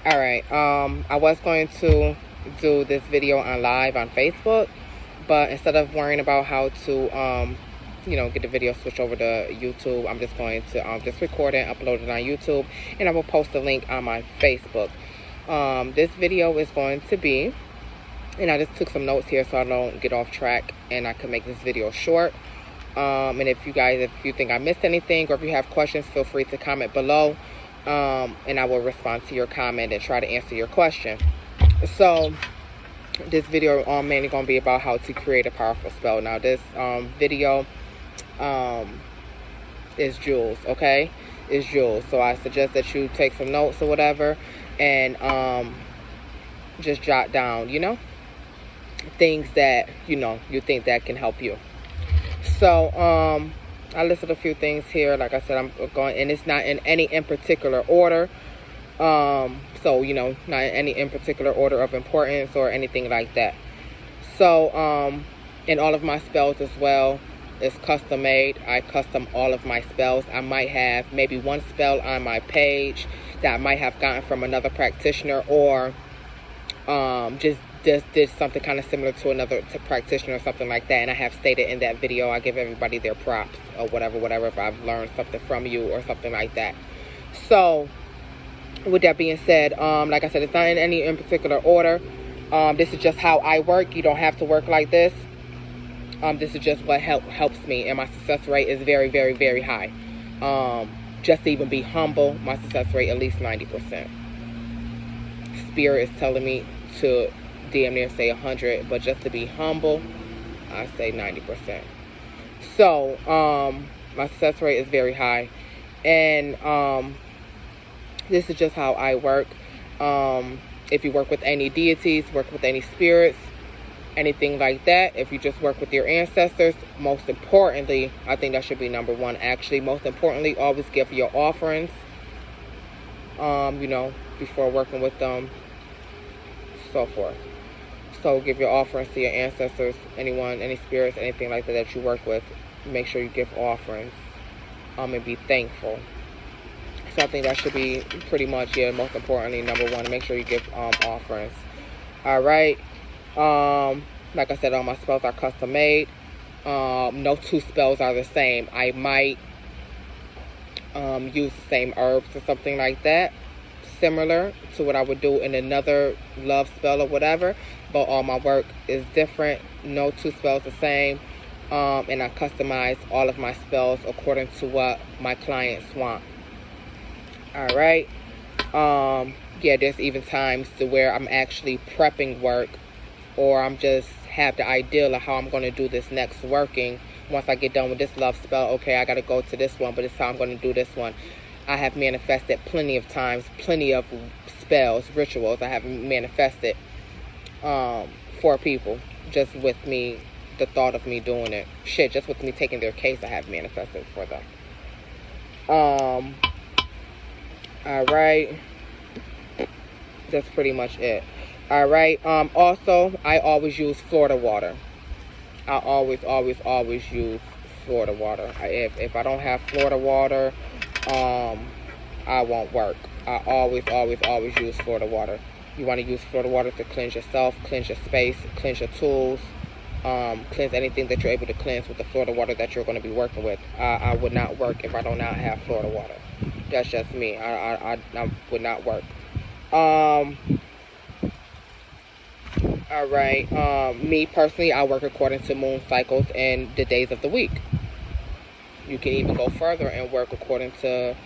All right. I was going to do this video on live on Facebook, but instead of worrying about how to get the video switched over to YouTube, I'm just going to just record it and upload it on YouTube, and I will post a link on my Facebook. This video is going to be, and I just took some notes here so I don't get off track and I can make this video short. And if you think I missed anything, or if you have questions, feel free to comment below, and I will respond to your comment and try to answer your question. So this video mainly going to be about how to create a powerful spell. Now this video is jewels, okay? Is jewels. So I suggest that you take some notes or whatever, and just jot down, things that you think that can help you. So I listed a few things here. Like I said, I'm going, and it's not in any in particular order. So not in any in particular order of importance or anything like that. So and all of my spells as well is custom made. I custom all of my spells. I might have maybe one spell on my page that I might have gotten from another practitioner, or just did something kind of similar to another practitioner or something like that, and I have stated in that video, I give everybody their props or whatever, if I've learned something from you or something like that. So with that being said, like I said, it's not in any in particular order. This is just how I work. You don't have to work like this. This is just what helps me, and my success rate is very, very, very high. Just to even be humble, my success rate at least 90%. Spirit is telling me to damn near say 100, but just to be humble, I say 90%. So my success rate is very high, and this is just how I work. If you work with any deities, work with any spirits, anything like that, if you just work with your ancestors, most importantly, I think that should be number one, actually. Most importantly, always give your offerings, before working with them, so forth. So give your offerings to your ancestors, anyone, any spirits, anything like that you work with. Make sure you give offerings, and be thankful. So I think that should be pretty much, most importantly, number one. Make sure you give offerings. All right. Like I said, all my spells are custom made. No two spells are the same. I might use the same herbs or something like that, similar to what I would do in another love spell or whatever, but all my work is different. No two spells the same, and I customize all of my spells according to what my clients want. All right. There's even times to where I'm actually prepping work, or I'm just have the ideal of how I'm going to do this next working. Once I get done with this love spell, okay, I got to go to this one, but this time I'm going to do this one. I have manifested plenty of times, plenty of spells, rituals I have manifested for people, just with me, the thought of me doing it. Shit, just with me taking their case, I have manifested for them. All right. That's pretty much it. All right. Also, I always use Florida water. I always use Florida water. If I don't have Florida water, I won't work. I always use Florida water. You want to use Florida water to cleanse yourself, cleanse your space, cleanse your tools, cleanse anything that you're able to cleanse with the Florida water that you're going to be working with. I would not work if I do not have Florida water. That's just me. I would not work. All right. Me personally, I work according to moon cycles and the days of the week. You can even go further and work according to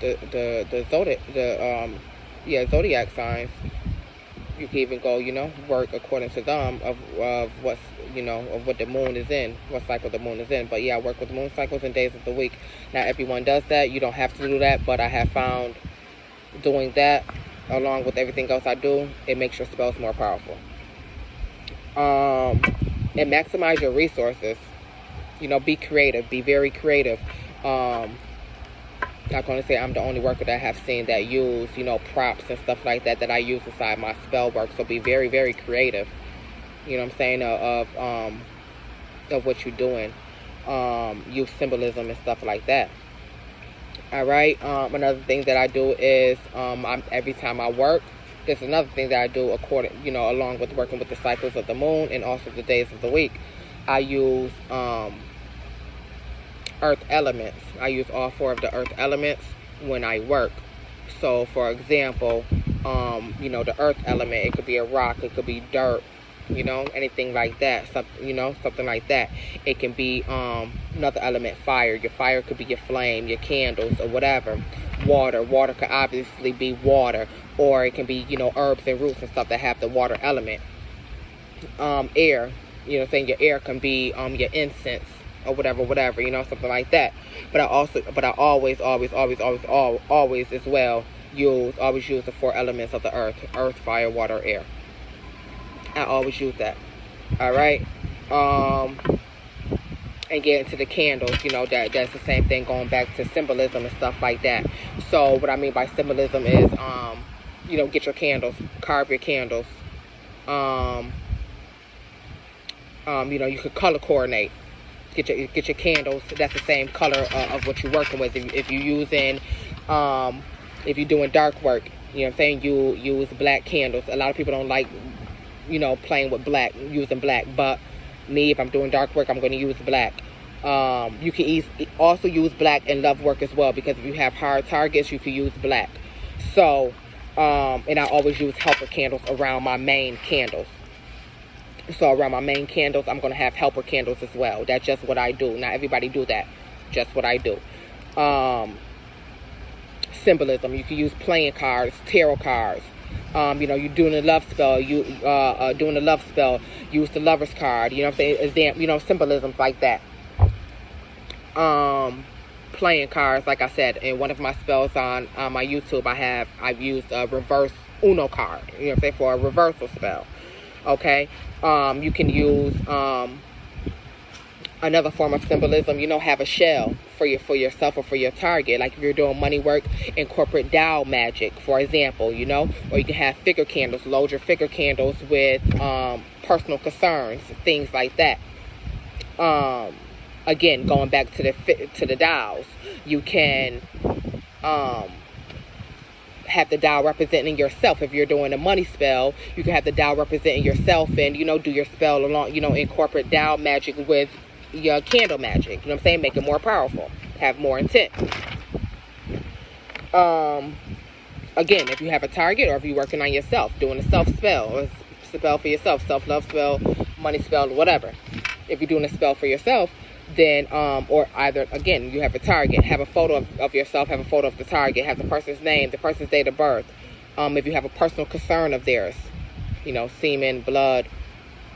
the zodiac signs. You can even go, work according to them of what's, of what the moon is in, what cycle the moon is in. But yeah, I work with moon cycles and days of the week. Now everyone does that. You don't have to do that, but I have found doing that along with everything else I do, it makes your spells more powerful. And maximize your resources. Be creative. Be very creative. Not going to say I'm the only worker that I have seen that use, props and stuff like that I use inside my spell work. So be very, very creative. You know what I'm saying? Of what you're doing. Use symbolism and stuff like that. All right. Another thing that I do is every time I work, there's another thing that I do along with working with the cycles of the moon and also the days of the week. I use earth elements. I use all 4 of the earth elements when I work. So, for example, the earth element, it could be a rock, it could be dirt, anything like that, something like that. It can be another element, fire. Your fire could be your flame, your candles, or whatever. Water could obviously be water, or it can be, herbs and roots and stuff that have the water element. Air, your air can be your incense or whatever, something like that. But I always as well use the 4 elements of the earth, fire, water, air. I always use that. All right. And get into the candles, that's the same thing, going back to symbolism and stuff like that. So what I mean by symbolism is get your candles, carve your candles. You could color coordinate. Get your candles. That's the same color of what you're working with. If you're using, if you're doing dark work, you use black candles. A lot of people don't like, playing with black, using black. But me, if I'm doing dark work, I'm going to use black. You can also use black in love work as well, because if you have hard targets, you can use black. So, and I always use helper candles around my main candles. So around my main candles, I'm going to have helper candles as well. That's just what I do. Not everybody do that. Just what I do. Symbolism. You can use playing cards, tarot cards. You're doing a love spell. Use the lover's card. You know what I'm saying? Symbolisms like that. Playing cards, like I said, in one of my spells on my YouTube, I've used a reverse Uno card. You know what I'm saying? For a reversal spell. Okay. You can use another form of symbolism. Have a shell for yourself or for your target. Like if you're doing money work, incorporate Tao magic, for example. Or you can have figure candles. Load your figure candles with personal concerns, things like that. Again, going back to the Taos, you can have the Tao representing yourself. If you're doing a money spell, you can have the Tao representing yourself, and do your spell along, incorporate Tao magic with your candle magic. You know what I'm saying? Make it more powerful, have more intent. Again, if you have a target, or if you're working on yourself, doing a self spell, or a spell for yourself, self-love spell, money spell, whatever. If you're doing a spell for yourself, then or either, again, you have a target, have a photo of yourself, have a photo of the target, have the person's name, the person's date of birth. If you have a personal concern of theirs, semen, blood,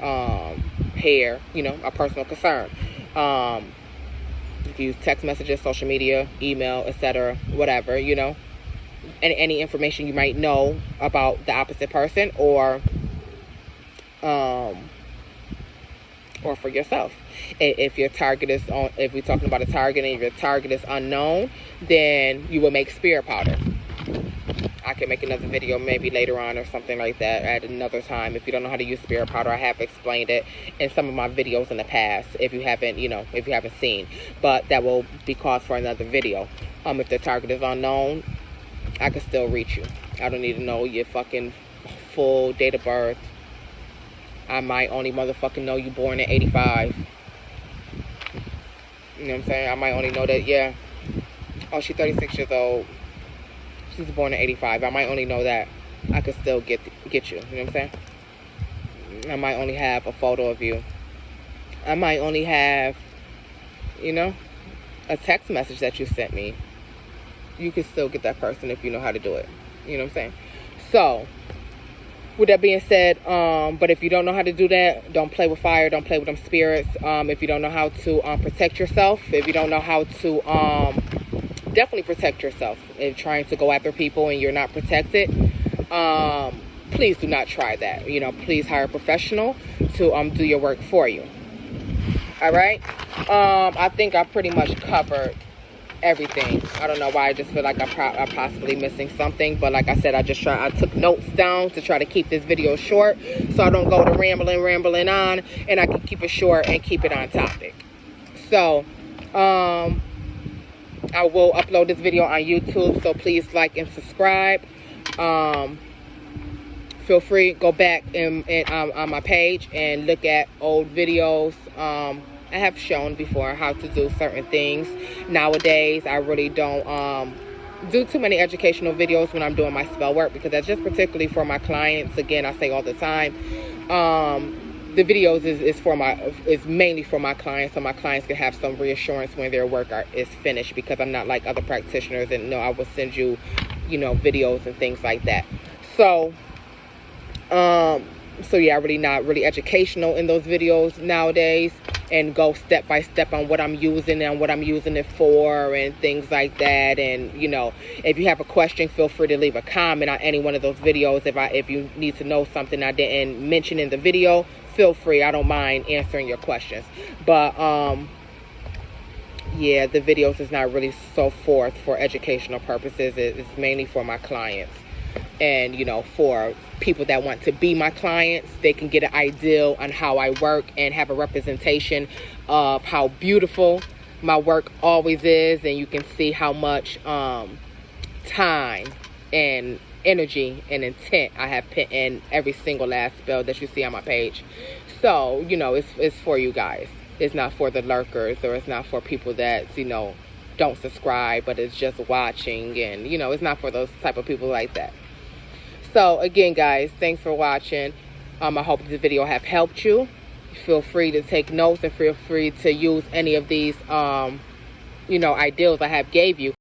hair, a personal concern. You can use text messages, social media, email, etc., whatever, any information you might know about the opposite person, or for yourself. If your target is if we're talking about a target and your target is unknown, then you will make spirit powder. I can make another video maybe later on or something like that at another time. If you don't know how to use spirit powder, I have explained it in some of my videos in the past. If you haven't, if you haven't seen, but that will be cause for another video. If the target is unknown, I can still reach you. I don't need to know your fucking full date of birth. I might only motherfucking know you born in 85. You know what I'm saying? I might only know that, yeah. Oh, she's 36 years old. She's born in 85. I might only know that. I could still get you. You know what I'm saying? I might only have a photo of you. I might only have, a text message that you sent me. You can still get that person if you know how to do it. You know what I'm saying? So, with that being said, but if you don't know how to do that, don't play with fire, don't play with them spirits. If you don't know how to protect yourself, if you don't know how to definitely protect yourself, if trying to go after people and you're not protected, please do not try that. Please hire a professional to do your work for you. All right. I think I pretty much covered everything. I don't know why. I just feel like I'm possibly missing something, but like I said, I took notes down to try to keep this video short, so I don't go to rambling on, and I can keep it short and keep it on topic. So I will upload this video on YouTube, so please like and subscribe. Feel free, go back on my page and look at old videos. I have shown before how to do certain things. Nowadays, I really don't do too many educational videos when I'm doing my spell work, because that's just particularly for my clients. Again, I say all the time, the videos is mainly for my clients, so my clients can have some reassurance when their work is finished, because I'm not like other practitioners, and I will send you, videos and things like that. So yeah, really not really educational in those videos nowadays, and go step by step on what I'm using and what I'm using it for and things like that. And if you have a question, feel free to leave a comment on any one of those videos. If you need to know something I didn't mention in the video, feel free. I don't mind answering your questions. But yeah, the videos is not really so forth for educational purposes. It's mainly for my clients. And for people that want to be my clients, they can get an idea on how I work and have a representation of how beautiful my work always is. And you can see how much time and energy and intent I have put in every single last spell that you see on my page. So it's for you guys. It's not for the lurkers, or it's not for people that don't subscribe but it's just watching. And it's not for those type of people like that. So again, guys, thanks for watching. I hope this video have helped you. Feel free to take notes, and feel free to use any of these ideals I have gave you.